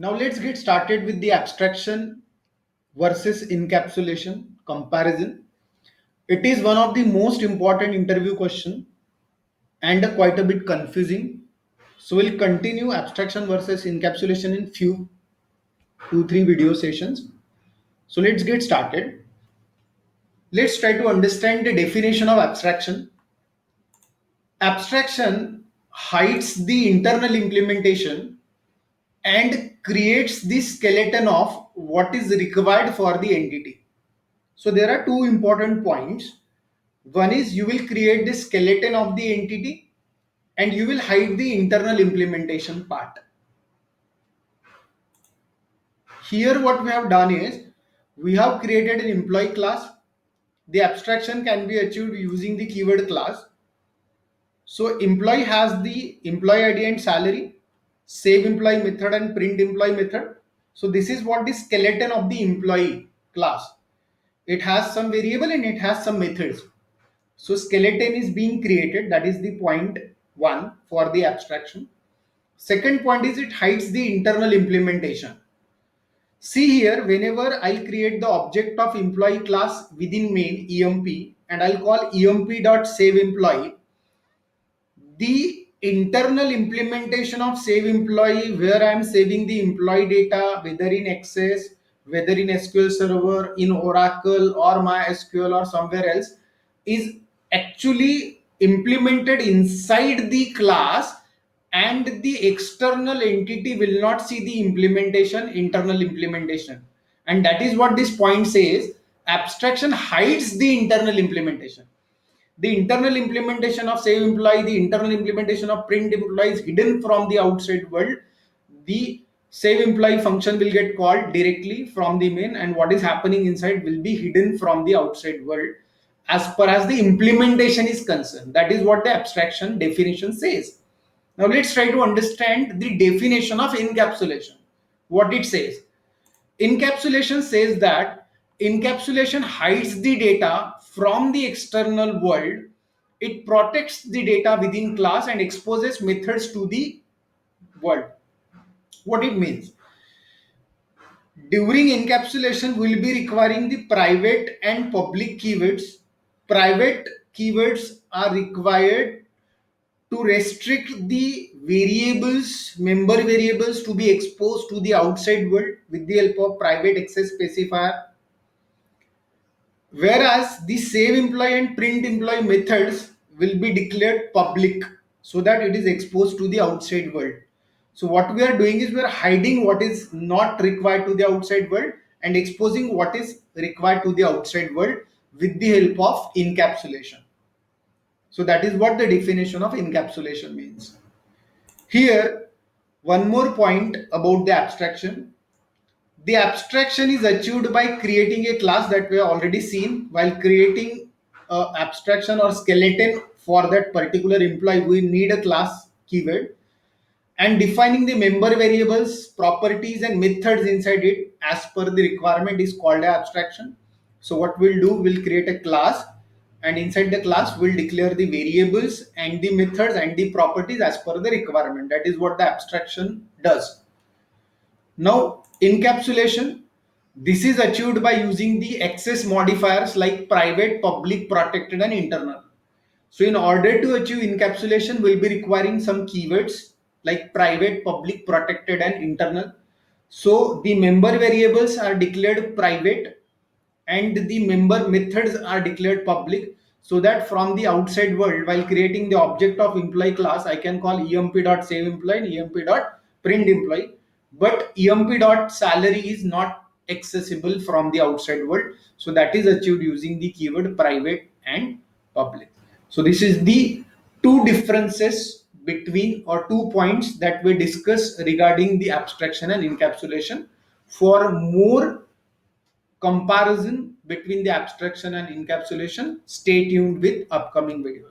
Now let's get started with the abstraction versus encapsulation comparison. It is one of the most important interview question and quite a bit confusing. So we'll continue abstraction versus encapsulation in few 2-3 video sessions. So let's get started. Let's try to understand the definition of abstraction. Abstraction hides the internal implementation and creates the skeleton of what is required for the entity. So there are two important points. One is you will create the skeleton of the entity and you will hide the internal implementation part. Here what we have done is we have created an employee class. The abstraction can be achieved using the keyword class. So employee has the employee ID and salary, save employee method and print employee method. So this is what the skeleton of the employee class. It has some variable and it has some methods. So skeleton is being created. That is the point one for the abstraction. Second point is it hides the internal implementation. See here, whenever I'll create the object of employee class within main EMP and I'll call emp.saveEmployee, the internal implementation of save employee where I am saving the employee data, whether in Access, whether in SQL Server, in Oracle or MySQL or somewhere else, is actually implemented inside the class, and the external entity will not see the implementation, internal implementation. And that is what this point says. Abstraction hides the internal implementation. The internal implementation of save employee, the internal implementation of print employee is hidden from the outside world. The save employee function will get called directly from the main, and what is happening inside will be hidden from the outside world as far as the implementation is concerned. That is what the abstraction definition says. Now let's try to understand the definition of encapsulation. What it says. Encapsulation says that encapsulation hides the data from the external world. It protects the data within class and exposes methods to the world. What it means? During encapsulation, we'll be requiring the private and public keywords. Private keywords are required to restrict the variables, member variables, to be exposed to the outside world with the help of private access specifier. Whereas the save employee and print employee methods will be declared public so that it is exposed to the outside world. So what we are doing is we are hiding what is not required to the outside world and exposing what is required to the outside world with the help of encapsulation. So that is what the definition of encapsulation means. Here, one more point about the abstraction. The abstraction is achieved by creating a class that we have already seen. While creating abstraction or skeleton for that particular employee, we need a class keyword, and defining the member variables, properties and methods inside it as per the requirement is called abstraction. So what we'll do, we'll create a class, and inside the class we'll declare the variables and the methods and the properties as per the requirement. That is what the abstraction does. Now encapsulation, this is achieved by using the access modifiers like private, public, protected and internal. So in order to achieve encapsulation, we'll be requiring some keywords like private, public, protected and internal. So the member variables are declared private and the member methods are declared public, so that from the outside world, while creating the object of employee class, I can call emp.saveEmployee and emp.printEmployee. But emp.salary is not accessible from the outside world. So that is achieved using the keyword private and public. So this is the two differences between, or 2 points that we discuss regarding the abstraction and encapsulation. For more comparison between the abstraction and encapsulation, stay tuned with upcoming videos.